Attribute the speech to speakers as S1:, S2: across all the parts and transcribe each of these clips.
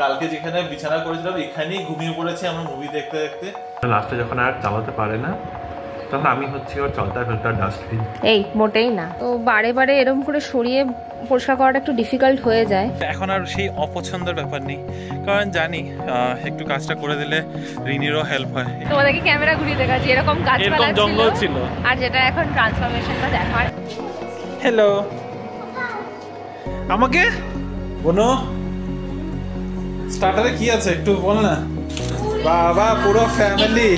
S1: কালকে যেখানে বিছানা করেছিলাম এখানেই ঘুমিয়ে পড়েছি আমরা মুভি দেখতে দেখতে। লাস্টে যখন আর চালাতে পারে না তখন আমি হচ্ছি ওর চলতা ফেলতা ডাস্টবিন।
S2: এই মোটেই না, তো বারে বারে এরকম করে সরিয়ে পরিষ্কার করাটা একটু ডিফিকাল্ট হয়ে যায়।
S1: এখন আর সেই অপছন্দের ব্যাপার নেই, কারণ জানি একটু কাজটা করে দিলে রিনিরও হেল্প হয়।
S2: তোমাদেরকে ক্যামেরা ঘুরিয়ে দেখাচ্ছি, এরকম গাছপালা
S1: জঙ্গল ছিল
S2: আর যেটা এখন ট্রান্সফরমেশনটা দেখার।
S1: হ্যালো আমাকে বনো স্টার্টারে কি আছে একটু বল না। বাবা পুরো ফ্যামিলি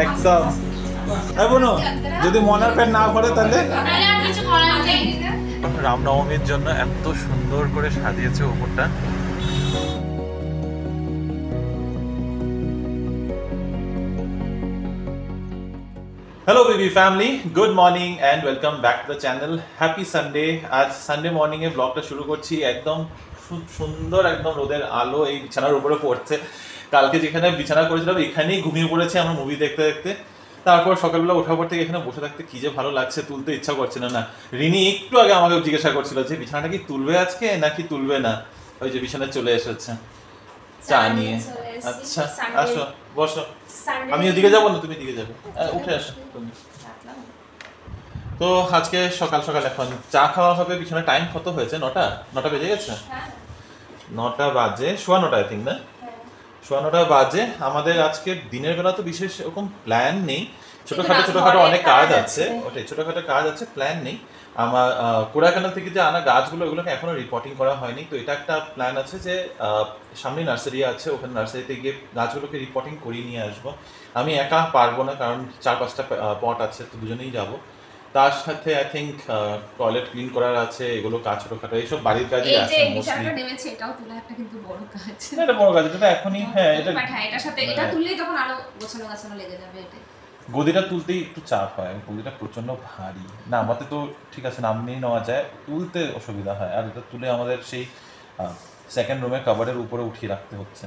S1: একদম। বনো যদি মনার পেট না ভরে তাহলে। রামনবমীর জন্য এত সুন্দর করে সাজিয়েছে উপরটা। Hello baby family, good morning and welcome back to the channel. Happy Sunday. आज संडे मॉर्निंग ए ब्लॉगটা শুরু করছি। একদম সুন্দর একদম রোদের আলো এই বিছানার উপরে পড়ছে। কালকে যেখানে বিছানা করেছিলাম এখানেই ঘুমিয়ে পড়েছি আমরা মুভি দেখতে দেখতে। তারপর সকালবেলা ওঠার পর থেকে এখানে বসে থাকতে কি যে ভালো লাগছে, তুলতে ইচ্ছা করছে না। রিনি একটু আগে আমাকে জিজ্ঞাসা করছিল যে বিছানাটা কি তুলবে আজকে নাকি তুলবে না। ওই যে বিছানায় চলে এসেছে চা নিয়ে। আচ্ছা আসো বসো, আমি ওদিকে যাবো না তুমি দিকে যাবে, উঠে আসো তুমি। তো আজকে সকাল সকাল এখন চা খাওয়া হবে। বিছানা টাইম কত হয়েছে? 9টা বেজে গেছে। 9টা বাজে, সোয়া 9টা আই থিঙ্ক না, সোয়া 9টা বাজে। আমাদের আজকে দিনের বেলা তো বিশেষ এরকম প্ল্যান নেই, ছোটখাটো অনেক কাজ আছে, ওটাই ছোটখাটো কাজ আছে, প্ল্যান নেই। আমার কোড়াকানা থেকে যে আনা গাছগুলো ওগুলোকে এখনো রিপোর্টিং করা হয়নি। তো এটা একটা প্ল্যান আছে যে সামনে নার্সারি আছে, ওখানে নার্সারিতে গিয়ে গাছগুলোকে রিপোর্টিং করিয়ে নিয়ে আসবো। আমি একা পারবো না কারণ 4-5টা পট আছে, তো দুজনেই যাবো। তার সাথে আই থিঙ্ক টয়লেট ক্লিন করার আছে, এগুলো কাজ ছোটখাটো এইসব বাড়ির কাজই আছে মোস্টলি।
S2: এটাও তুলে একটা কিন্তু বড় কাজ।
S1: এটা বড় কাজ, এটা এখনই হ্যাঁ এটা
S2: এটার সাথে এটা তুললেই তখন আরো গোছানো লেগে যাবে। এটা
S1: গদিটা তুলতেই একটু চাপ হয়, গদিটা প্রচন্ড ভারী। না আমাদের তো ঠিক আছে নামিয়ে নেওয়া যায়, তুলতে অসুবিধা হয়। আর এটা তুলে আমাদের সেই সেকেন্ড রুমে কাভারের উপরে উঠিয়ে রাখতে হচ্ছে,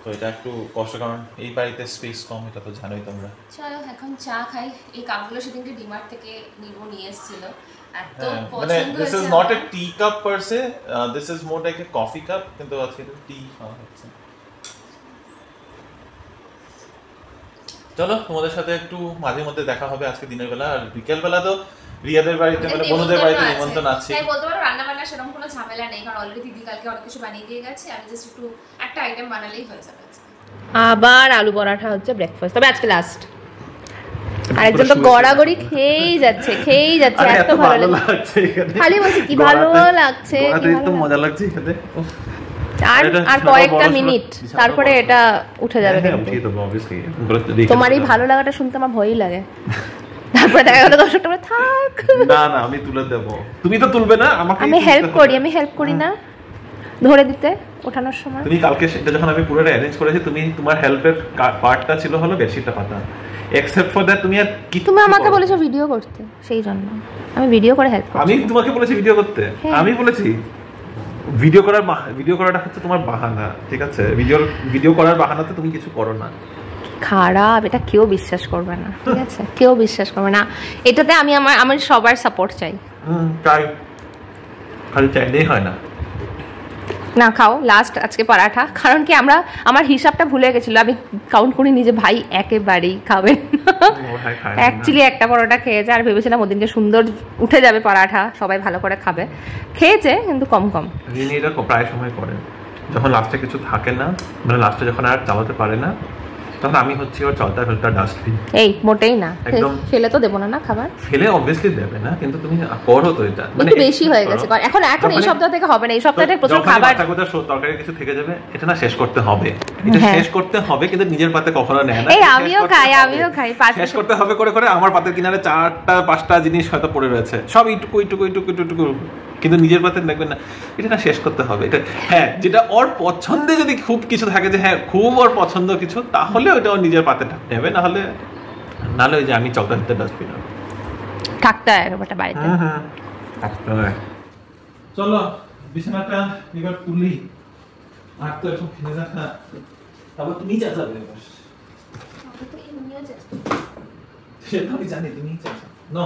S1: তো এটা একটু কষ্ট, কারণ এই বাড়িতে স্পেস কম, এটা তো জানোই তোমরা।
S2: চলো এখন চা খাই। এই কাপগুলো সেদিনকে ডিমার্ট থেকে নিয়ে এসেছিল, এত
S1: মানে
S2: পছন্দ
S1: this is not a T cup per say, this is more like a coffee cup, কিন্তু আজকে টি খাওয়া হচ্ছে। চলো তোমাদের সাথে একটু মাঝে মধ্যে দেখা হবে আজকে দিনের বেলা, আর বিকেল বেলা তো রিয়াদের বাড়িতে মানে বন্ধুদের বাড়িতে নিমন্ত্রণ আছে।
S2: তাই বলতে পারো রান্না বান্না সেরকম কোনো ঝামেলা নেই, কারণ অলরেডি দিদি কালকে অনেক কিছু বানিয়ে দিয়ে গেছে। আমি জাস্ট একটু একটা আইটেম বানালেই হয়ে যাবে। আবার আলু পরাঠা হচ্ছে ব্রেকফাস্ট, তবে আজকে লাস্ট। আরেকজন তো গড়াগড়ি খেয়েই যাচ্ছে এত ভালো লাগছে। খালি বলছি কি ভালো লাগছে,
S1: একদম মজা লাগছে খেতে।
S2: আর কয়েকটা মিনিট তারপরে এটা উঠে যাবে। তোমার এই ভালো লাগাটা শুনতে আমার ভয়ই লাগে। তারপরে দেখা গেল দর্শকটা বলে থাক,
S1: না আমি তুলে দেব, তুমি তো তুলবে না, আমাকে
S2: আমি হেল্প করি না ধরে দিতে ওঠানোর সময়।
S1: তুমি কালকে সেটা যখন আমি পুরো অ্যারেঞ্জ করেছি, তুমি তোমার হেল্পের পার্টটা ছিল হলো বেডশিটটা পাতা, এক্সেপ্ট ফর দ্যাট তুমি আর কি।
S2: তুমি আমাকে বলেছো ভিডিও করতে, সেই জন্য আমি ভিডিও করে হেল্প করছি।
S1: আমি তোমাকে বলেছি ভিডিও করতে, আমি বলেছি ভিডিও করাটা হচ্ছে তোমার বাহানা, ঠিক আছে? ভিডিও করার বাহানাতে তুমি কিছু করো না।
S2: খারাপ, এটা কেউ বিশ্বাস করবে না, ঠিক আছে? কেউ বিশ্বাস করবে না এটাতে। আমি সবার সাপোর্ট চাই।
S1: তাই খালি চাইলেই হয় না।
S2: না খাও লাস্ট আজকে পরাঠা, কারণ কি আমার হিসাবটা ভুলে গেছিল, আমি কাউন্ট করিনি যে ভাই একেবারেই খাবেন। অ্যাকচুয়ালি একটা পরোটা খেয়েছে, আর ভেবেছিলাম ওদিনকে সুন্দর উঠে যাবে পরাঠা, সবাই ভালো করে খাবে। খেয়েছে কিন্তু কম।
S1: এটা প্রায় সময় করে, যখন লাস্টে কিছু থাকে না, মানে লাস্টে যখন আর চালাতে পারে না, তখন আমি হচ্ছি ওর চলতা ফেলতা ডাস্টবিন।
S2: এই মোটেই না, একদম ফেলে তো দেবো না খাবার,
S1: ফেলে অবভিয়াসলি দেবে না, কিন্তু তুমি করো তো এটা
S2: মানে বেশি হয়ে গেছে। এখন এই সপ্তাহ থেকে হবে না, এই সপ্তাহে প্রচুর খাবার
S1: তরকারি কিছু থেকে যাবে, এটা না শেষ করতে হবে, এটা শেষ করতে হবে, কিন্তু নিজের পাতে কখনো নেয় না।
S2: এই আমিও খাই
S1: শেষ করতে হবে করে আমার পাতের কিনারে 4-5টা জিনিস হয়তো পড়ে রয়েছে, সব এইটুকু, কিন্তু নিজের পাতে দেখবেন না, এটা না শেষ করতে হবে। এটা হ্যাঁ, যেটা ওর পছন্দে যদি খুব কিছু থাকে, যে হ্যাঁ খুব ওর পছন্দ কিছু, তাহলে ওটা ওর নিজের পাতে থাকতে হবে, নাহলে ওই যে আমি চলতে হতে ডাস্টবিন
S2: থাকতে হয় একটা বাড়িতে।
S1: চলো বিছানাটা এবার তুলি, আর তো এখন ফেলে রাখা, তারপর তুমি যা যাবে এবার। সেটা আমি জানি, তুমি যা নো।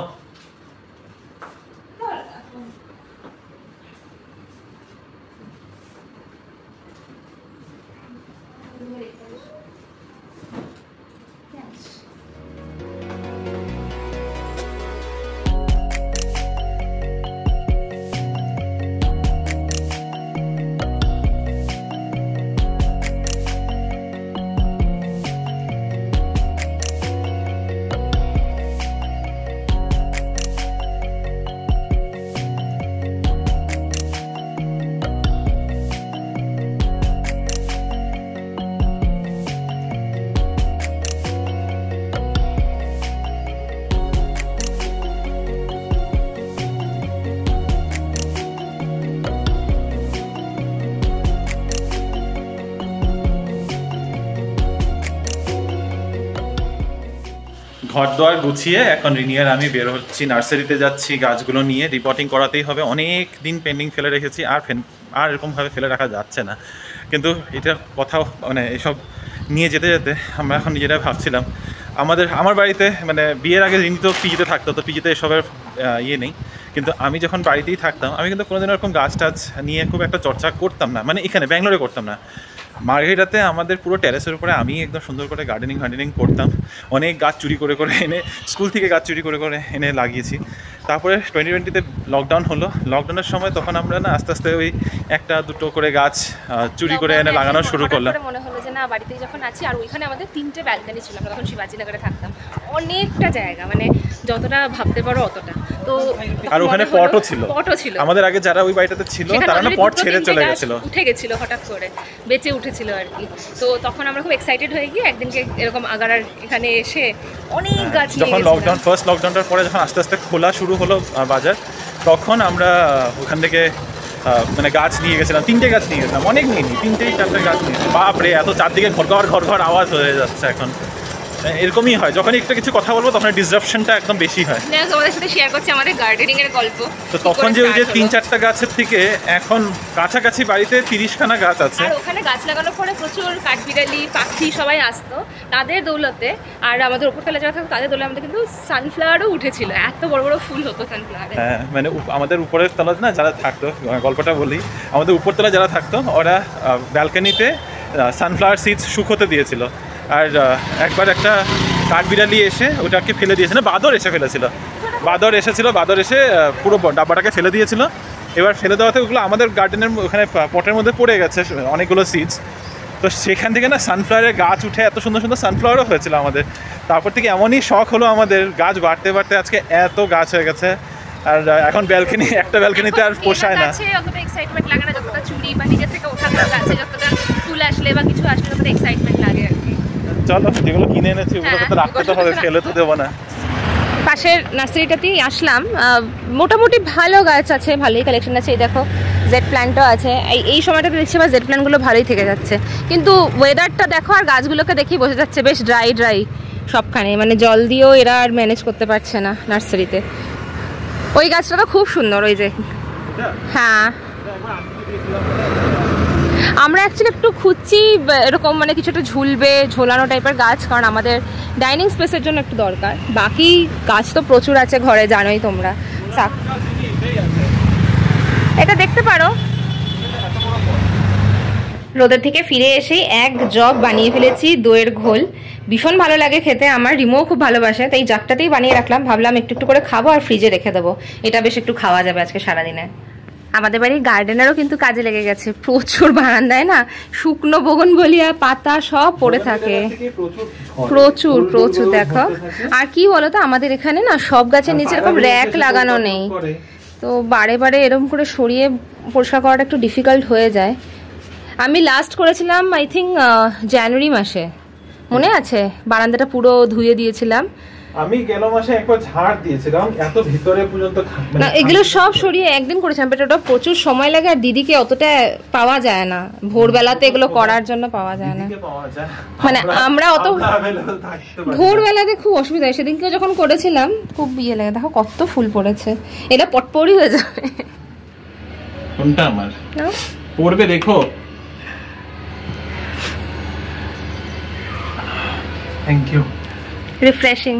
S1: ঘর দোয়ার গুছিয়ে এখন রিনিয়ার আমি বের হচ্ছি, নার্সারিতে যাচ্ছি, গাছগুলো নিয়ে রিপোর্টিং করাতেই হবে। অনেক দিন পেন্ডিং ফেলে রেখেছি, আর এরকমভাবে ফেলে রাখা যাচ্ছে না। কিন্তু এটা কথাও মানে এসব নিয়ে যেতে যেতে আমরা এখন যেটা ভাবছিলাম, আমার বাড়িতে মানে বিয়ের আগে রিনি তো পিজিতে থাকতো, তো পিজিতে এসবের ইয়ে নেই। কিন্তু আমি যখন বাড়িতেই থাকতাম আমি কিন্তু কোনোদিন এরকম গাছ টাছ নিয়ে খুব একটা চর্চা করতাম না, মানে এখানে ব্যাঙ্গালোরে করতাম না। মার্ঘেরিটাতে আমাদের পুরো টেরেসের উপরে আমি একদম সুন্দর করে গার্ডেনিং করতাম। অনেক গাছ চুরি করে এনে, স্কুল থেকে গাছ চুরি করে এনে লাগিয়েছি। তারপরে 2020-তে লকডাউন হলো। লকডাউনের সময় তখন আমরা না আস্তে আস্তে ওই একটা দুটো করে গাছ চুরি করে এনে লাগানো শুরু করলাম।
S2: মনে হলো যে না, বাড়িতেই যখন আছি, আর ওইখানে আমাদের 3টে ব্যালকনি ছিল, আমরা তখন শিবাজীনগরে থাকতাম, অনেকটা জায়গা, মানে যতটা ভাবতে পারো অতটা। তো
S1: আর ওখানে পটও ছিল আমাদের আগে যারা ওই বাড়িটাতে ছিল তারা না পট ছেড়ে চলে গেছিল,
S2: উঠে গেছিল হঠাৎ করে, বেঁচে উঠেছিল আর কি। তো তখন আমরা খুব এক্সাইটেড হয়ে গিয়ে একদিনকে এরকম আগারার এখানে এসে অনেক গাছ নিয়ে
S1: যখন ফার্স্ট লকডাউনটার পরে যখন আস্তে আস্তে খোলা শুরু হলো বাজার, তখন আমরা ওখান থেকে মানে গাছ নিয়ে গেছিলাম। 3টে গাছ নিয়ে গেছিলাম, অনেক নিইনি, 3-4টে গাছ নিয়েছি। বাপরে, এত চারদিকে ঘর আওয়াজ হয়ে যাচ্ছে। এখন এরকমই হয়, যখন একটা কিছু কথা বলবো তখন ডিসরাপশনটা একদম বেশি হয়।
S2: তোমাদের সাথে শেয়ার করছি আমাদের গার্ডেনিং এর গল্প।
S1: তো তখন যে ওই যে 3-4টা গাছের থেকে এখন কাছাকাছি বাড়িতে 30খানা গাছ আছে।
S2: আর ওখানে গাছ লাগানোর পরে প্রচুর কাঠবিড়ালি, পাখি সবাই আসতো তাদের দৌলতে। আর আমাদের উপরতলা যারা থাকতো তাদের দৌলতে আমাদের কিন্তু সানফ্লাওয়ারও উঠেছিল, এত বড় বড় ফুল হতো সানফ্লাওয়ারে।
S1: হ্যাঁ, মানে আমাদের উপরের তলা না যারা থাকতো, গল্পটা বলি, আমাদের উপরতলা যারা থাকতো ওরা ব্যালকনিতে সানফ্লাওয়ার সিডস শুকোতে দিয়েছিল। আর একবার একটা কাঠবিড়ালি এসে ওটাকে ফেলে দিয়েছিল, বাদর এসে পুরো ডাব্বাটাকে ফেলে দিয়েছিল। এবার ফেলে দেওয়াতে ওগুলো আমাদের গার্ডেনের ওখানে পটের মধ্যে পড়ে গেছে অনেকগুলো সিডস। তো সেখান থেকে না সানফ্লাওয়ারের গাছ উঠে এত সুন্দর সুন্দর সানফ্লাওয়ারও হয়েছিল আমাদের। তারপর থেকে এমনই শখ হলো আমাদের, গাছ বাড়তে বাড়তে আজকে এত গাছ হয়ে গেছে। আর এখন একটা ব্যালকনিতে আর পোষায় না।
S2: অতটা এক্সাইটমেন্ট লাগে না যতটা চুরি বা নিজে থেকে ওঠা গাছে যতটা ফুল আসলে বা কিছু আসলে যতটা এক্সাইটমেন্ট লাগে আর কি।
S1: চলো, যেগুলো কিনে এনেছি ওগুলো তো রাখতে তো হবে, ফেলে তো দেবো না।
S2: পাশের নার্সারিটাতেই আসলাম, মোটামুটি ভালো গাছ আছে, ভালোই কালেকশন আছে। এই দেখো জেড প্ল্যান্টও আছে। এই সময়টাতে দেখছি বা জেড প্ল্যান্টগুলো ভালোই থেকে যাচ্ছে, কিন্তু ওয়েদারটা দেখো আর গাছগুলোকে দেখি বোঝা যাচ্ছে বেশ ড্রাই সবখানে, মানে জল দিয়েও এরা আর ম্যানেজ করতে পারছে না নার্সারিতে। ওই গাছটা তো খুব সুন্দর, ওই যে। হ্যাঁ, আমরা অ্যাকচুয়ালি একটু খুঁজছি এরকম মানে কিছু একটা ঝোলানো টাইপের গাছ, কারণ আমাদের ডাইনিং স্পেসের জন্য একটু দরকার। বাকি গাছ তো প্রচুর আছে ঘরে, জানোই তোমরা। এটা দেখতে পারো। রোদের থেকে ফিরে এসে এক জগ বানিয়ে ফেলেছি দইয়ের ঘোল, ভীষণ ভালো লাগে খেতে, আমার রিমোও খুব ভালোবাসে, তাই জগটাতেই বানিয়ে রাখলাম। ভাবলাম একটু একটু করে খাবো আর ফ্রিজে রেখে দেবো, এটা বেশ একটু খাওয়া যাবে আজকে সারাদিনে। আমাদের বাড়ির গার্ডেনেরও কিন্তু কাজে লেগে গেছে, প্রচুর বারান্দায় না শুকনো বোগনভেলিয়া পাতা সব পড়ে থাকে, প্রচুর দেখো। আর কি বলতো, আমাদের এখানে না সব গাছের নিচে এরকম র্যাক লাগানো নেই, তো বারে এরকম করে সরিয়ে পরিষ্কার করাটা একটু ডিফিকাল্ট হয়ে যায়। আমি লাস্ট করেছিলাম আই থিঙ্ক জানুয়ারি মাসে, মনে আছে? বারান্দাটা পুরো ধুয়ে দিয়েছিলাম।
S1: আমি গেল মাসে একবার ঝাড় দিয়েছিলাম, এত ভিতরে পর্যন্ত
S2: না, এগুলো সব সরিয়ে একদিন করেছিলাম, বাট ওটা প্রচুর সময় লাগে আর দিদিকে অতটা পাওয়া যায় না, ভোরবেলাতে এগুলো করার জন্য পাওয়া যায় না, মানে আমরা অত ভোরবেলাতে খুব অসুবিধা হয়। সেদিনকে যখন করেছিলাম খুব ইয়ে লাগে, দেখো কত ফুল পড়েছে, এটা পটপড়ি হয়ে যাবে।
S1: কোনটা আমার পড়বে দেখো। Thank you,
S2: refreshing,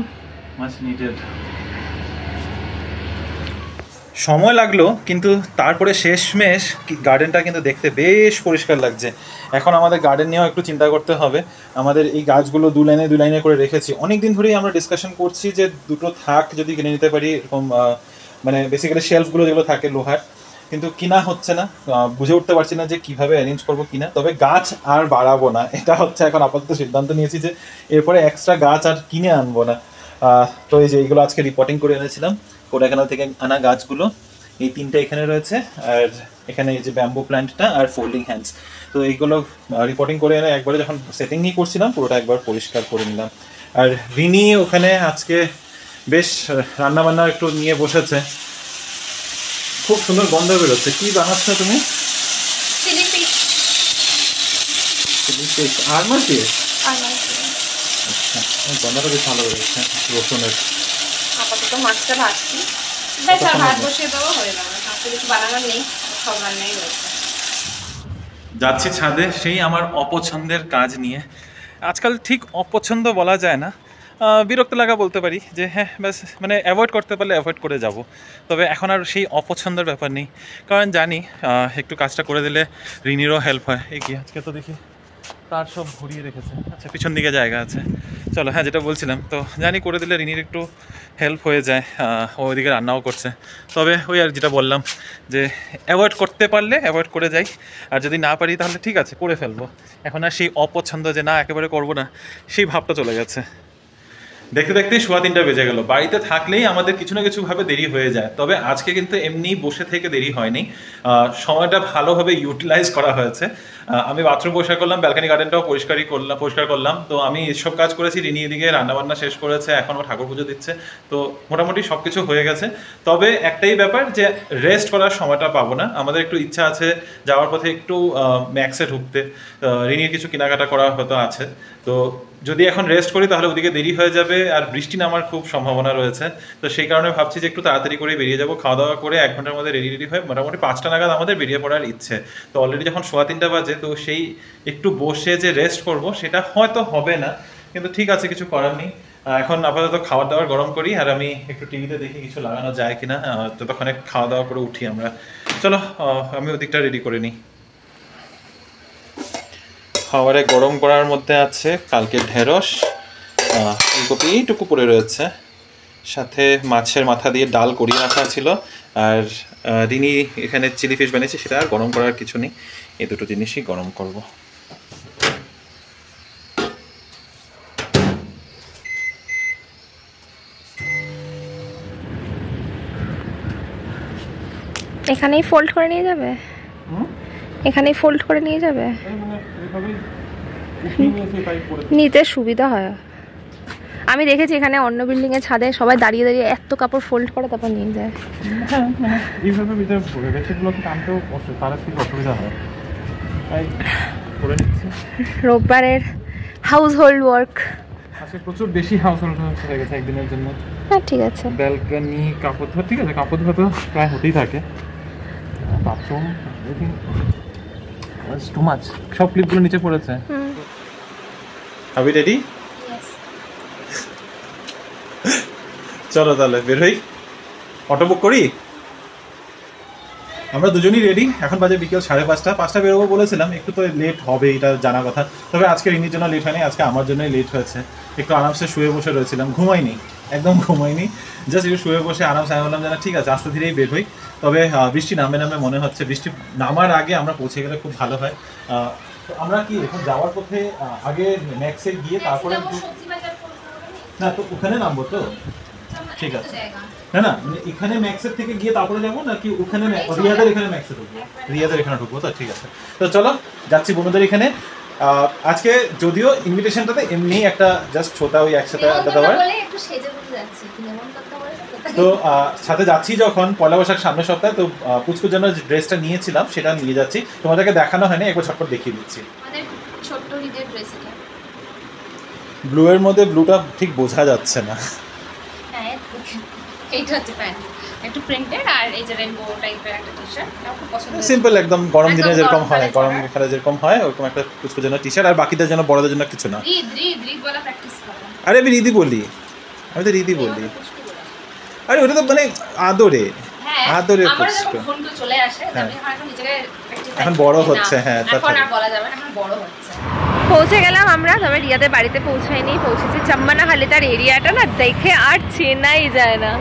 S1: much needed. সময় লাগলো, কিন্তু তারপরে শেষমেশ গার্ডেনটা কিন্তু দেখতে বেশ পরিষ্কার লাগছে। এখন আমাদের গার্ডেন নিয়েও একটু চিন্তা করতে হবে। আমাদের এই গাছগুলো দু লাইনে করে রেখেছি, অনেক দিন ধরেই আমরা ডিসকাশন করছি যে দুটো থাক যদি কিনে নিতে পারি, এরকম মানে বেসিক্যালি শেলফগুলো যেগুলো থাকে লোহার, কিন্তু কিনা হচ্ছে না। বুঝে উঠতে পারছি না যে কিভাবে অ্যারেঞ্জ করবো কিনা। তবে গাছ আর বাড়াবো না, এটা হচ্ছে এখন আপাতত সিদ্ধান্ত নিয়েছি যে এরপরে এক্সট্রা গাছ আর কিনে আনবো না। তো এই যে এইগুলো আজকে রিপোর্টিং করে এনেছিলাম কোডাইকানাল থেকে আনা গাছগুলো, এই তিনটে এখানে রয়েছে, আর এখানে এই যে ব্যাম্বু প্ল্যান্টটা আর ফোল্ডিং হ্যান্ডস। তো এইগুলো রিপোর্টিং করে এনে একবারে যখন সেটিং নিয়ে করছিলাম পুরোটা একবার পরিষ্কার করে নিলাম। আর রিনি ওখানে আজকে বেশ রান্নাবান্না একটু নিয়ে বসেছে, খুব সুন্দর গন্ধ বেরোচ্ছে। কি বানাচ্ছ তুমি?
S2: Chilli fish.
S1: চিলি ফিশ আর মাছ দিয়ে? আচ্ছা, গন্ধটা বেশ ভালো বেরোচ্ছে রসুনের।
S2: আপাতত মাছটা ভাজছি, বেশ আর ভাত বসিয়ে দেবো, হয়ে যাবে। আজকে কিছু বানানোর নেই, সব রান্নাই রয়েছে।
S1: যাচ্ছি ছাদে সেই আমার অপছন্দের কাজ নিয়ে। আজকাল ঠিক অপছন্দ বলা যায় না, বিরক্ত লাগা বলতে পারি, যে হ্যাঁ ব্যাস মানে অ্যাভয়েড করতে পারলে অ্যাভয়েড করে যাব। তবে এখন আর সেই অপছন্দের ব্যাপার নেই, কারণ জানি একটু কাজটা করে দিলে রিনিরও হেল্প হয়। এগিয়ে আজকে তো দেখি তার সব ঘুরিয়ে রেখেছে। আচ্ছা, পিছন দিকে জায়গা আছে। চলো, হ্যাঁ যেটা বলছিলাম, তো জানি করে দিলে রিনির একটু হেল্প হয়ে যায়, ও ওইদিকে রান্নাও করছে। তবে ওই আর যেটা বললাম, যে অ্যাভয়েড করতে পারলে অ্যাভয়েড করে যাই, আর যদি না পারি তাহলে ঠিক আছে করে ফেলবো। এখন আর সেই অপছন্দ যে না একেবারে করবো না, সেই ভাবটা চলে গেছে। দেখতে দেখতেই 3:15 বেজে গেল। বাড়িতে থাকলেই আমাদের কিছু না কিছুভাবে দেরি হয়ে যায়, তবে আজকে কিন্তু এমনি বসে থেকে দেরি হয়নি, সময়টা ভালোভাবে ইউটিলাইজ করা হয়েছে। আমি বাথরুম পরিষ্কার করলাম, ব্যালকানি গার্ডেনটাও পরিষ্কার করলাম। তো আমি এসব কাজ করেছি, রিনি এদিকে রান্নাবান্না শেষ করেছে, এখন ও ঠাকুর পুজো দিচ্ছে। তো মোটামুটি সব কিছু হয়ে গেছে। তবে একটাই ব্যাপার, যে রেস্ট করার সময়টা পাবো না। আমাদের একটু ইচ্ছা আছে যাওয়ার পথে একটু ম্যাক্সে ঢুকতে, রিনির কিছু কেনাকাটা করা হয়তো আছে। তো যদি এখন রেস্ট করি তাহলে ওদিকে দেরি হয়ে যাবে, আর বৃষ্টি নামার খুব সম্ভাবনা রয়েছে। তো সেই কারণে ভাবছি যে একটু তাড়াতাড়ি করে বেরিয়ে যাবো, খাওয়া দাওয়া করে 1 ঘন্টার মধ্যে রেডি হয়ে মোটামুটি 5টা নাগাদ আমাদের বেরিয়ে পড়ার ইচ্ছে। তো অলরেডি যখন 3:15 বাজে, তো সেই একটু বসে যে রেস্ট করব সেটা হয়তো হবে না, কিন্তু ঠিক আছে, কিছু করার নেই। এখন আপাতত খাবার দাবার গরম করি, আর আমি একটু টিভিতে দেখি কিছু লাগানো যায় কিনা, ততক্ষণে খাওয়া দাওয়া করে উঠি আমরা। চলো, আমি ওদিকটা রেডি করে নিই। খাবারে গরম করার মধ্যে আছে কালকে ঢেঁড়স, ফুলকপি এইটুকু পড়ে রয়েছে, সাথে মাছের মাথা দিয়ে ডাল করিয়ে রাখা ছিল, আর রিনি এখানে চিলি ফিশ বানিয়েছে, সেটা আর গরম করার কিছু নেই। এই দুটো জিনিসই গরম করব।
S2: এখানেই ফোল্ড করে নিয়ে যাবে? এখানেই ফোল্ড করে নিয়ে যাবে, নিতে সুবিধা হয়। আমি দেখেছি এখানে অন্য বিল্ডিং এর ছাদে সবাই দাঁড়িয়ে দাঁড়িয়ে এত কাপড় ফোল্ড করে তারপর নিয়ে যায়।
S1: এইভাবে ভিতরে পড়ে গেছে, এগুলোকে টানতেও তারা ঠিক অসুবিধা হয়, তাই করে নিচ্ছি।
S2: রোববারের হাউস হোল্ড ওয়ার্ক
S1: আজকে প্রচুর বেশি হাউস হোল্ড হয়ে গেছে একদিনের জন্য।
S2: হ্যাঁ ঠিক আছে,
S1: ব্যালকনি, কাপড় ধোয়া, ঠিক আছে কাপড় ধোয়া তো প্রায় হতেই থাকে, বাথরুম, এভরিথিং টু মাচ। সব ক্লিপগুলো নিচে পড়েছে। আবি রেডি? চলো তাহলে বের হই, অটো বুক করি। আমরা দুজনই রেডি, এখন বাজে বিকেল 5:30 বেরোবো বলেছিলাম, একটু তো লেট হবে এটা জানা কথা। তবে আজকে রিনির জন্য লেট হয়নি, আজকে আমার জন্যই লেট হয়েছে। একটু আরামসে শুয়ে বসে রয়েছিলাম, ঘুমাইনি, একদম ঘুমাইনি, জাস্ট একটু শুয়ে বসে আরামসে। আমি বললাম যে না ঠিক আছে আস্তে ধীরেই বের হই। তবে বৃষ্টি নামে মনে হচ্ছে, বৃষ্টি নামার আগে আমরা পৌঁছে গেলে খুব ভালো হয়। আমরা কি এখন যাওয়ার পথে আগে ম্যাক্সে গিয়ে তারপরে, না তো ওখানে নামবো তো, ঠিক আছে। না না মানে এখানে ম্যাক্সের থেকে গিয়ে তারপরে যাবো, নাকি ওখানে রিয়াদের এখানে ম্যাক্সে ঢুকবো? রিয়াদের এখানে ঢুকবো তো, ঠিক আছে। তো চলো যাচ্ছি বন্ধুদের এখানে। আজকে যদিও ইনভিটেশনটাতে এমনি একটা জাস্ট ছোটা ওই একসাথে আড্ডা দেওয়ার, তো সাথে যাচ্ছি যখন পয়লা বৈশাখ সামনের সপ্তাহে, তো পুচকুর জন্য যে ড্রেসটা নিয়েছিলাম সেটা নিয়ে যাচ্ছি। তোমাদেরকে দেখানো হয়নি, একবার ঝটপট দেখিয়ে দিচ্ছি।
S2: ছোট্ট ঈদের ড্রেস, এটা
S1: ব্লু এর মধ্যে ব্লুটা ঠিক বোঝা যাচ্ছে না।
S2: হ্যাঁ এইটা হচ্ছে প্যান্ট, একটু প্রিন্টেড, আর এই যে রেইনবো টাইপের একটা টি-শার্ট, আমার খুব পছন্দ।
S1: সিম্পল একদম, গরম দিনে যেরকম হয়, গরম খেলা যেরকম হয় ওরকম একটা পুচকুর জন্য টি-শার্ট, আর বাকিদের জন্য বড়দের জন্য কিছু না।
S2: ঈদ বলা প্র্যাকটিস করো।
S1: আরে আমি রিদি বলি, আমি তো রিদি বলি। আরে ওটা তো মানে আদরে।
S2: হ্যাঁ
S1: আদরে
S2: আমার
S1: পুষ্ট।
S2: যখন ঘন্টু চলে আসে
S1: হ্যাঁ।
S2: আমি এখন নিজেকে
S1: এখন বড় হচ্ছে, হ্যাঁ,
S2: এখন আর বলা যাবে না, এখন বড় হচ্ছে। পৌঁছে গেলাম আমরা, তবে রিয়াদের বাড়িতে পৌঁছাইনি, পৌঁছেছি চাম্মানাহালি। তার এরিয়াটা না দেখে আর চেনাই যায় না,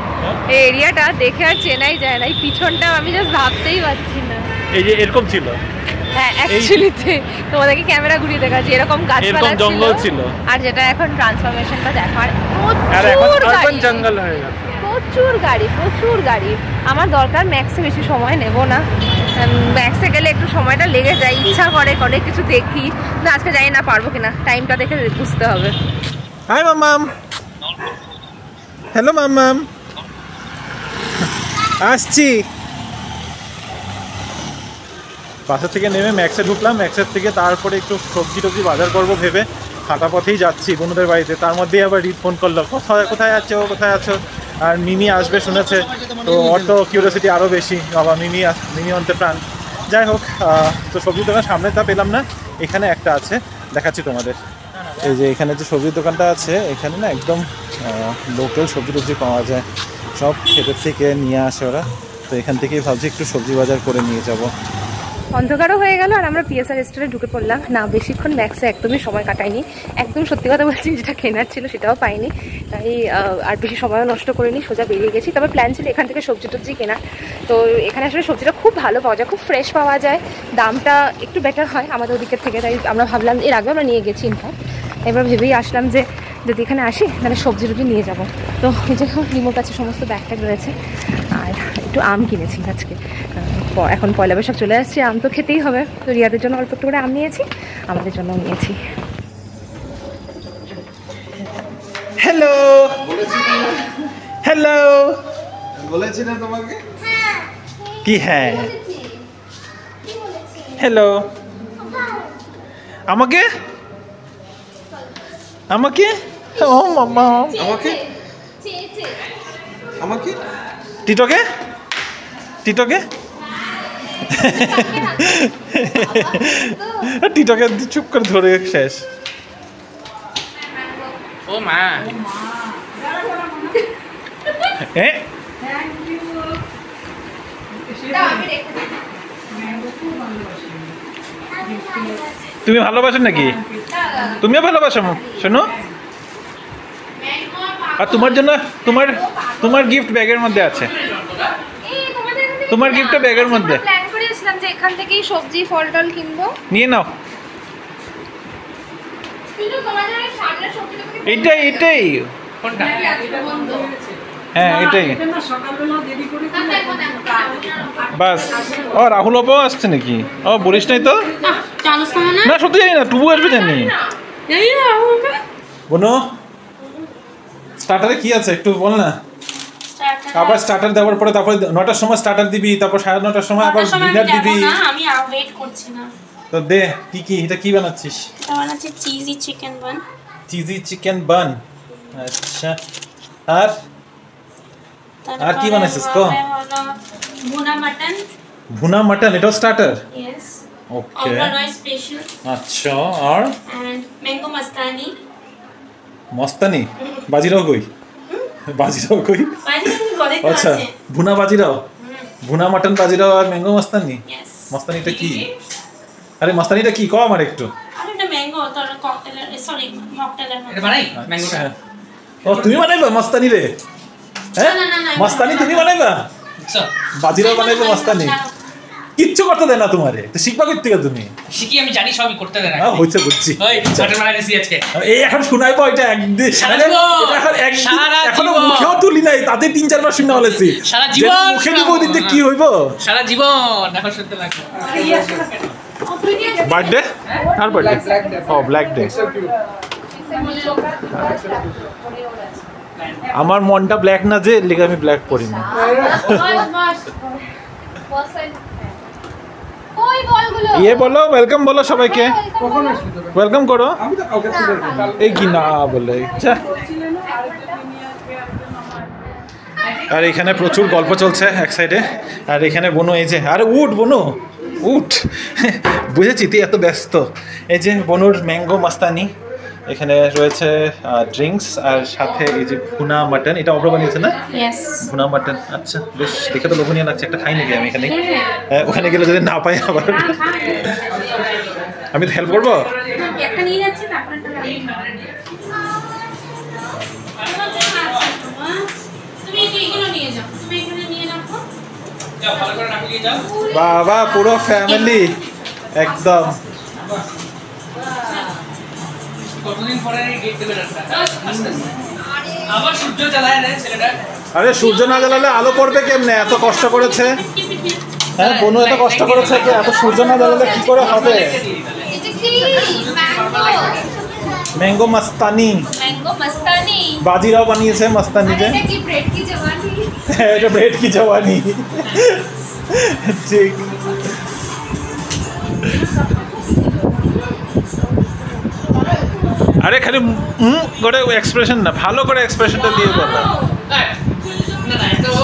S2: এই এরিয়াটা দেখে আর চেনাই যায় না। এই পিছনটা আমি জাস্ট ভাবতেই পারছি না।
S1: এই যে এরকম ছিল,
S2: হ্যাঁ অ্যাকচুয়ালিতে তোমাদেরকে ক্যামেরা ঘুরিয়ে দেখাচ্ছি, এরকম গাছপালা
S1: জঙ্গল ছিল,
S2: আর যেটা এখন ট্রান্সফরমেশনটা দেখো, আর
S1: আর এখন
S2: প্রচুর
S1: আরবান
S2: গাড়ি,
S1: জঙ্গল হয়ে গেছে,
S2: প্রচুর গাড়ি। আমার দরকার ম্যাক্সে বেশি সময় নেব না, ম্যাক্সে গেলে একটু সময়টা লেগে যায়, ইচ্ছা করে অনেক কিছু দেখি, না আজকে জানি না পারবো কিনা, টাইমটা দেখে বুঝতে হবে।
S1: হাই মাম্মাম, হ্যালো মাম্মাম, আসছি। বাসা থেকে নেমে ম্যাক্সে ঢুকলাম, ম্যাক্সের থেকে তারপরে একটু সবজি টবজি বাজার করবো ভেবে হাঁটা পথেই যাচ্ছি বন্ধুদের বাড়িতে। তার মধ্যেই আবার রিদ ফোন করলো, কোথায় আছো কোথায় আছো, আর মিমি আসবে শুনেছে, তো ওর তো কিউরিওসিটি আরও বেশি, বাবা মিমি অন্তে প্রাণ। যাই হোক, তো সবজির দোকান সামনে তা পেলাম না, এখানে একটা আছে, দেখাচ্ছি তোমাদের। এই যে এখানে যে সবজির দোকানটা আছে, এখানে না একদম লোকাল সবজি টবজি পাওয়া যায়, সব ক্ষেতের থেকে নিয়ে আসে ওরা, তো এখান থেকেই ভাবছি একটু সবজি বাজার করে নিয়ে যাব।
S2: অন্ধকারও হয়ে গেল আর আমরা পিএসআর রেস্টুরেন্টে ঢুকে পড়লাম। না বেশিক্ষণ ম্যাক্সে একদমই সময় কাটাইনি, একদম সত্যি কথা বলছি, যেটা কেনার ছিল সেটাও পাইনি, তাই আর বেশি সময়ও নষ্ট করিনি, সোজা বেরিয়ে গেছি। তবে প্ল্যান ছিল এখান থেকে সবজি টবজি কেনার, তো এখানে আসলে সবজিটা খুব ভালো পাওয়া যায়, খুব ফ্রেশ পাওয়া যায়, দামটা একটু বেটার হয় আমাদের ওদিকের থেকে, তাই আমরা ভাবলাম, এর আগে আমরা নিয়ে গেছি ইনফ্যাক্ট, এবার ভেবেই আসলাম যে যদি এখানে আসি তাহলে সবজি টবজি নিয়ে যাবো। তো এই যে রিমোর কাছে সমস্ত ব্যাগ ট্যাগ রয়েছে, আর একটু আম কিনেছি আজকে, এখন পয়লা বৈশাখ চলে আসছে, আম তো খেতেই হবে, তো রিয়াদের জন্য অল্প একটু করে আম নিয়েছি, আমাদের জন্যও নিয়েছি।
S1: হ্যালো হ্যালো,
S3: বলেছি না তোমাকে?
S1: কি হ্যাঁ, হ্যালো, আমাকে আমাকে ও মাম্মা,
S3: আমাকে আমাকে
S1: টিটোকে টিটোকে টিটোকে চুপ করে ধরে শেষ।
S4: ও মা,
S1: হ্যাঁ তুমি ভালোবাসো নাকি? তুমিও ভালোবাসো শোনো, আর তোমার জন্য তোমার গিফট ব্যাগের মধ্যে আছে, তোমার গিফটটা ব্যাগের মধ্যে।
S2: প্ল্যান করেছিলাম যে এখান থেকেই সবজি ফল টল কিনবো,
S1: নিয়ে নাও,
S2: কিন্তু তোমাদের ওই সামনের সবজিটা
S1: এটাই
S4: কোনটা?
S1: হ্যাঁ এটাই বাস। ও রাহুল বাবাও আসছে নাকি? ও বলিস নাই তো, না সত্যি জানি না, টুবু আসবে জানি। বোনো স্টার্টারে কি আছে একটু বল না। আবার স্টার্টার দেওয়ার পরে তারপরে 9টার সময় স্টার্টার দিবি, তারপর 9:30টার সময় আবার ডিনার দিবি।
S5: আমি ওয়েট করছি না।
S1: তো দে কি এটা কি বানাচ্ছিস?
S5: এটা বানাচ্ছি cheesy chicken bun.
S1: Cheesy chicken bun, আচ্ছা। আর কি বানাইছিস কো?
S5: ভুনা মাটন।
S1: ভুনা মাটন, এটাও স্টার্টার?
S5: ইয়েস।
S1: ওকে
S5: ওভারনাইট স্পেশাল।
S1: আচ্ছা। আর
S5: এন্ড ম্যাঙ্গো মাস্তানি।
S1: মস্তানি বাজিরাও কই? বাজিরাও কই? আচ্ছা ভুনা বাজিরাও, ভুনা মাটন বাজিরাও আর ম্যাঙ্গো মস্তানি।
S5: ইয়েস।
S1: মস্তানিটা কি? আরে মস্তানিটা কি কও আমার একটু।
S5: আর এটা ম্যাঙ্গো তোর ককটেলের, সরি মকটেলের
S4: এটা
S5: মধ্যে।
S4: বানাই ম্যাঙ্গোটা।
S1: ও তুমি বানাইবা মস্তানি রে? হ্যাঁ
S5: না,
S1: মস্তানি তুমি বানাইবা?
S4: বুঝছো?
S1: বাজিরাও বানাইবা মস্তানি? কিচ্ছু করতে দেয় না তোমারে, তো শিখবা কই থেকে তুমি?
S4: শিখি আমি জানি সবই করতে দেয় না।
S1: হইছে বুঝছি।
S4: ওই চাটের বানাইছি আজকে।
S1: এই এখন শুনাইবো এটা একদিন,
S4: সারা জীবন, সারা
S1: এখনো
S4: জীবন।
S1: মুখেও তুলি নাই, তাতে 3-4 বার শুনে বলেছি।
S4: সারা জীবন
S1: মুখে দিব ওদিন যে কি হইব?
S4: সারা জীবন এখন শুনতে লাগবে।
S1: বার্থডে আর বার্থডে ও ব্ল্যাক ডে। আমার মনটা ব্ল্যাক না যে, লেগে আমি ব্ল্যাক পরি না।
S2: ওই বলগুলো
S1: ইয়ে বলো, ওয়েলকাম বলো সবাইকে,
S3: কখন আসলি তোরা?
S1: ওয়েলকাম করো।
S3: আমি তো কাউকে ছিল না।
S1: এই কি না বলে আচ্ছা। আর এখানে প্রচুর গল্প চলছে এক সাইডে, আর এখানে বনু এই যে, আরে উঠ বনু উঠ, বুঝেছি তুই এত ব্যস্ত। এই যে বনুর ম্যাঙ্গো মাস্তানি, এখানে রয়েছে ড্রিঙ্কস আর সাথে এই যে ভুনা মাটন, এটা অর্ডার বানিয়েছে না?
S2: ইয়েস।
S1: ভুনা মাটন, আচ্ছা বেশ, দেখে তো লোভনীয় লাগছে, একটা খাই নাকি আমি এখানে? হ্যাঁ, ওখানে গেলে যদি না পাই আবার আমি তো হেল্প করবো।
S5: একটা নিয়ে যাচ্ছি তারপরে তুমি এইগুলো নিয়ে যাও, তুমি এখানে নিয়ে যাও।
S4: যাও ভালো করে নামিয়ে যাও।
S1: বাবা পুরো ফ্যামিলি একদম।
S4: কতদিন পরে গেট দেবেন একটা। আবার সূর্য জ্বালায় না ছেলেটা।
S1: আরে সূর্য না জ্বালালে আলো পড়বে কেমনে? এত কষ্ট করেছে, হ্যাঁ বনু এত কষ্ট করেছে, এত সূর্য না জ্বালালে কি করে হবে?
S2: এটা কি
S1: ম্যাঙ্গো মাস্তানি,
S2: ম্যাঙ্গো মাস্তানি।
S1: বাজিরাও বানিয়েছে মাস্তানি যে।
S2: এটা কি ব্রেড কি জওয়ানি?
S1: হ্যাঁ, এটা ব্রেড কি জওয়ানি, ঠিক। আরে খালি করে এক্সপ্রেশন না, ভালো করে এক্সপ্রেশনটা দিয়ে বলো।
S4: না না এটা ও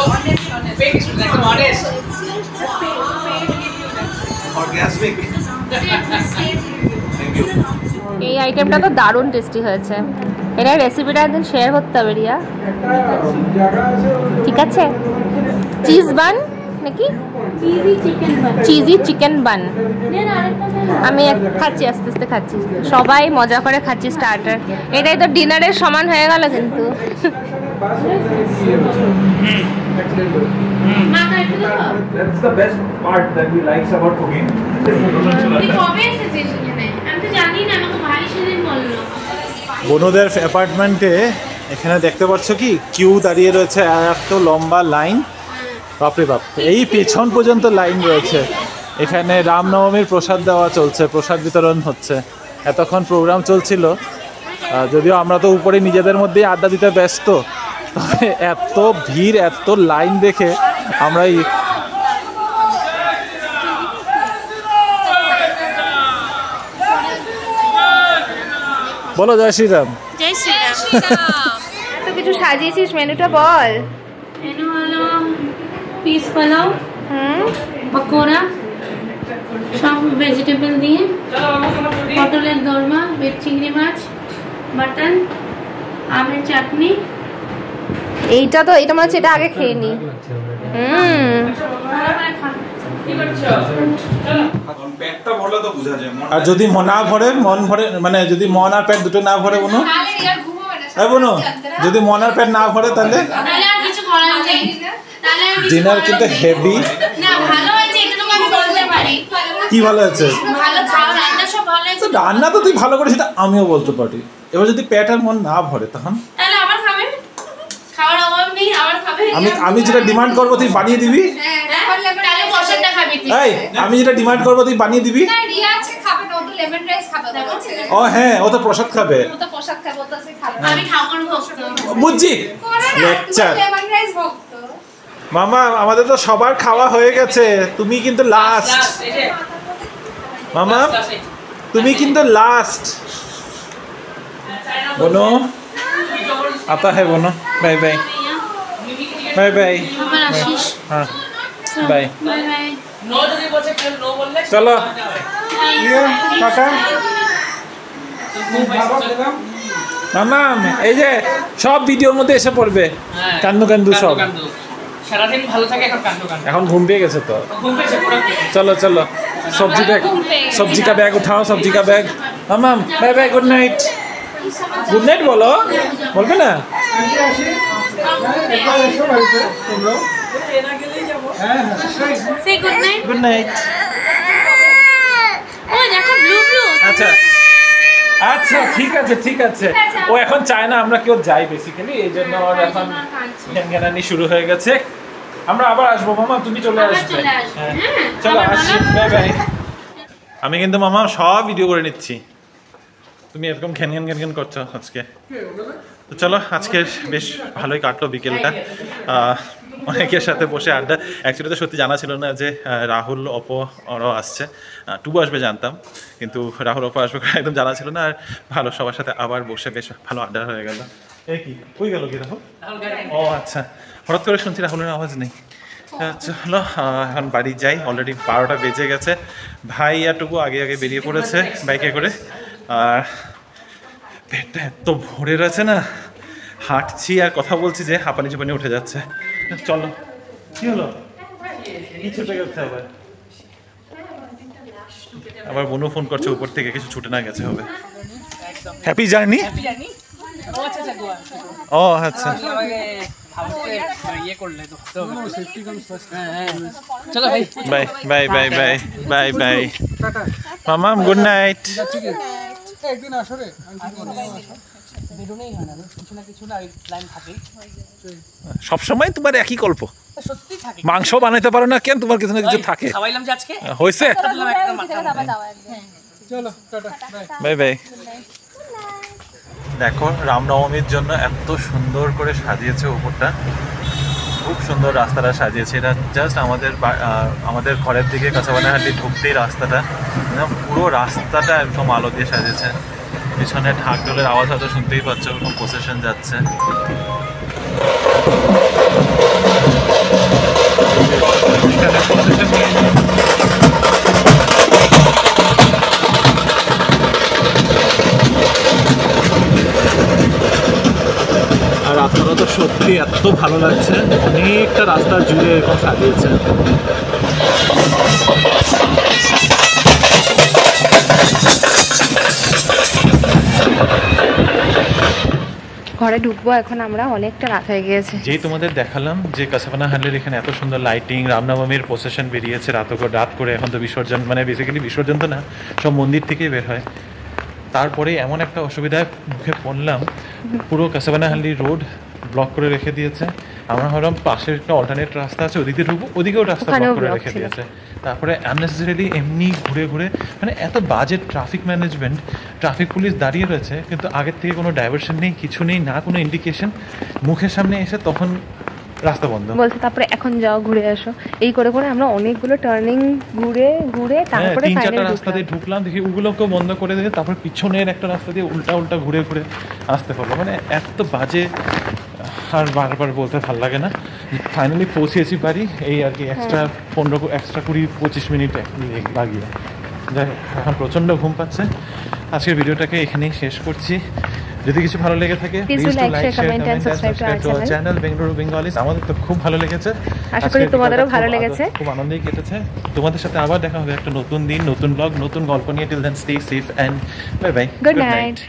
S4: ফেক স্টুডেন্ট, একটা অনেস্ট।
S3: অর্গাসমিক।
S2: এই আইটেমটা তো দারুণ টেস্টি হয়েছে। এটা রেসিপিটা একদিন শেয়ার করতে হবে রিয়া, ঠিক আছে? চিজ বান নাকি চিজি চিকেন বান। আমি খাচ্ছি, আস্তে আস্তে খাচ্ছি, সবাই মজা করে খাচ্ছি স্টার্টার। এটাই তো ডিনারের সমান হয়ে গেল কিন্তু।
S3: That's the best part that we likes about cooking.
S5: কবে এসেছিস এখানে? আমি তো জানি না, আমাকে ভাই সেদিন বললো।
S1: বনুদের অ্যাপার্টমেন্টে এখানে দেখতে পাচ্ছ কি কিউ দাঁড়িয়ে রয়েছে, আর এত লম্বা লাইন, বাপরে বাপ, এই পেছন পর্যন্ত লাইন রয়েছে। এখানে রামনবমীর প্রসাদ দেওয়া চলছে, প্রসাদ বিতরণ হচ্ছে, এতক্ষণ প্রোগ্রাম চলছিল। যদিও আমরা তো উপরে নিজেদের মধ্যেই আড্ডা দিতে ব্যস্ত, তবে এত ভিড় এত লাইন দেখে আমরা বলো জয় শ্রীরাম।
S5: জয় শ্রীরাম।
S2: তো কিছু সাজিয়েছিস, মেনুটা বল।
S5: মেনু হলো পিস পোলাও, পকোড়া, সব ভেজিটেবল দিয়ে, পটলের দোরমা, বেড চিংড়ি মাছ, মাটন, আমের চাটনি।
S2: এইটা তো, এটা মনে হচ্ছে এটা আগে খেয়ে নি।
S3: পেটটা ভরলে তো বোঝা যায়।
S1: আর যদি না ভরে, মন ভরে, মানে যদি মন আর পেট দুটো না ভরে বনু, বনু যদি মন আর পেট না ভরে তাহলে
S5: তাহলে আর কিছু করার নেই। তাহলে আর কিছু
S1: ডিনার
S5: করার
S1: কিন্তু
S5: নেই।
S1: হেভি।
S5: না ভালো হয়েছে, এটা তো আমি বলতে পারি।
S1: কি ভালো আছে?
S5: ভালো খাওয়া, রান্না সব ভালো হয়েছে।
S1: রান্না তো তুই ভালো করে, সেটা আমিও বলতে পারি। এবার যদি পেট আর মন না ভরে তখন
S5: তাহলে আবার খাবে, খাওয়ার অভাব নেই, আবার খাবে।
S1: আমি যেটা ডিমান্ড করবো তুই বানিয়ে দিবি।
S5: তাহলে প্রসাদটা খাবি তুই।
S1: এই আমি যেটা ডিমান্ড করবো তুই বানিয়ে দিবি।
S2: না রিয়া আছে খাবে না, ও তো লেমন রাইস খাবে, বলছে
S1: ও হ্যাঁ, ও তো প্রসাদ খাবে।
S2: ও তো পোশাক খাবে, ও তো সে খাবে।
S5: আমি ঠাকুর ভক্ত।
S1: বুঝছি লেকচার।
S2: লেমন রাইস ভক্ত।
S1: মামা আমাদের তো সবার খাওয়া হয়ে গেছে, তুমি কিন্তু লাস্ট।
S4: এই যে
S1: মামা তুমি কিন্তু লাস্ট। বনো आता है বনো, বাই বাই বাই বাই।
S5: আবার আসিস।
S1: হ্যাঁ বাই।
S5: Bye by.
S4: নো যদি বলছে কেউ নো বললে
S1: চলো টাটা। মামা এই যে সব ভিডিওর মধ্যে এসে পড়বে, কান্দু কান্দু সব।
S4: সারাদিন ভালো থাকে, এখন কান্দ কান্দ
S1: এখন ঘুম পেয়ে গেছে তো।
S4: ঘুম পেয়েছে পুরো।
S1: चलो चलो सब्जी बैग, सब्जी का बैग उठाओ, सब्जी का बैग। मामा bye bye, good night. Good night बोलो, बोलबे ना?
S5: সে গুড নাইট।
S1: Good night.
S5: ও দেখো ব্লু ব্লু।
S1: আচ্ছা আচ্ছা ঠিক আছে ঠিক আছে। ও এখন চায় না আমরা কেউ যাই বেসিক্যালি, এই জন্য ওর এখন জ্ঞানানি শুরু হয়ে গেছে। আমরা আবার আসবো মামা, তুমি চলে
S5: আবার
S1: আসবে।
S5: চলে আসবে।
S1: হ্যাঁ
S5: হ্যাঁ,
S1: চলো
S5: আবার
S1: আসি,
S5: ভালো।
S1: Bye bye. আমি কিন্তু মামা সব ভিডিও করে নিচ্ছি, তুমি এরকম ঘ্যান ঘ্যান ঘ্যান ঘ্যান করছো আজকে। তো চলো আজকে বেশ ভালোই কাটলো বিকেলটা, অনেকের সাথে বসে আড্ডা। অ্যাকচুয়ালি তো সত্যি জানা ছিল না যে রাহুল অপো ওরাও আসছে, টুবু আসবে জানতাম, কিন্তু রাহুল অপো আসবে একদম জানা ছিল না। আর ভালো সবার সাথে আবার বসে বেশ ভালো আড্ডা হয়ে গেল। এই কি কই গেল কি রাহুল? ও আচ্ছা, হঠাৎ করে শুনছি রাহুলের আওয়াজ নেই। চলো এখন বাড়ি যাই, অলরেডি 12টা বেজে গেছে। ভাই আর টুকু আগে আগে বেরিয়ে পড়েছে বাইকে করে। আর পেটটা এত ভরে আছে না, হাঁটছি আর কথা বলছি যে হাঁপানি চাপানি উঠে যাচ্ছে। চলো, কি হলো, কি ছুটে গেছে আবার? আবার বনু ফোন করছে উপর থেকে, কিছু ছুটে না গেছে হবে। Happy journey. ও আচ্ছা, bye bye bye bye bye bye মামাম, গুড নাইট।
S3: একদিন আসো রে,
S1: সবসময় তোমার একই গল্প, মাংস বানাইতে পারো না কেন, তোমার কিছু না কিছু থাকে। হয়েছে, বাই বাই। দেখো রামনবমীর জন্য এত সুন্দর করে সাজিয়েছে উপরটা, খুব সুন্দর রাস্তাটা সাজিয়েছে। এটা জাস্ট আমাদের ঘরের দিকে কাঁচাবানাহাটি ঢুকতেই রাস্তাটা, পুরো রাস্তাটা একদম আলো দিয়ে সাজিয়েছে। পিছনে ঢাক ঢোলের আওয়াজ হয়তো শুনতেই পাচ্ছ, ওরকম প্রসেশন যাচ্ছে। আর রাস্তাটা তো সত্যি এত ভালো লাগছে, অনেকটা রাস্তা জুড়ে এরকম সাজিয়েছে।
S2: ঘরে ঢুকবো এখন আমরা, অনেকটা রাত হয়ে গিয়েছে।
S1: যেই তোমাদের দেখালাম যে কাঁচাবানাহাটির এখানে এত সুন্দর লাইটিং, রামনবমীর প্রসেশন বেরিয়েছে রাত করে, এখন তো বিসর্জন, মানে বেসিক্যালি বিসর্জন তো না, সব মন্দির থেকেই বের হয়। তারপরে এমন একটা অসুবিধায় মুখে পড়লাম, পুরো কাঁচাবানাহাটি রোড ব্লক করে রেখে দিয়েছে। আমরা ভাবলাম পাশের একটা অল্টারনেট রাস্তা আছে, ওদিকে ঢুকবো, ওদিকেও রাস্তা ব্লক করে রেখে দিয়েছে। তারপরে আননেসেসারিলি এমনি ঘুরে ঘুরে, মানে এত বাজে ট্রাফিক ম্যানেজমেন্ট, ট্রাফিক পুলিশ দাঁড়িয়ে রয়েছে কিন্তু আগের থেকে কোনো ডাইভারশন নেই, কিছু নেই, না কোনো ইন্ডিকেশন। মুখের সামনে এসে তখন রাস্তা বন্ধ বলছে,
S2: তারপরে এখন যাও ঘুরে আসো, এই করে করে আমরা অনেকগুলো টার্নিং ঘুরে ঘুরে তারপরে
S1: 3-4টা রাস্তা দিয়ে ঢুকলাম, দেখি ওগুলোকে বন্ধ করে দিয়ে তারপর পিছনের একটা রাস্তা দিয়ে উল্টা ঘুরে ঘুরে আসতে পারলো। মানে এত বাজে, আর বারবার বলতে ভালো লাগে না। ফাইনালি পৌঁছেছি বাড়ি, এই আর কি এক্সট্রা 20-25 মিনিট লাগিয়ে। যাই হোক, এখন প্রচণ্ড ঘুম পাচ্ছে। আজকের ভিডিওটাকে এখানেই শেষ করছি। যদি কিছু ভালো লেগে থাকে please do like, share, comment and subscribe to our channel Bengaluru Bengalis. আমাদের তো খুব ভালো লেগেছে,
S2: আশা করি তোমাদেরও ভালো লেগেছে।
S1: খুব আনন্দেই কেটেছে। তোমাদের সাথে আবার দেখা হবে একটা নতুন দিন, নতুন ব্লগ, নতুন গল্প নিয়ে। Till then stay safe and bye bye,
S2: good night.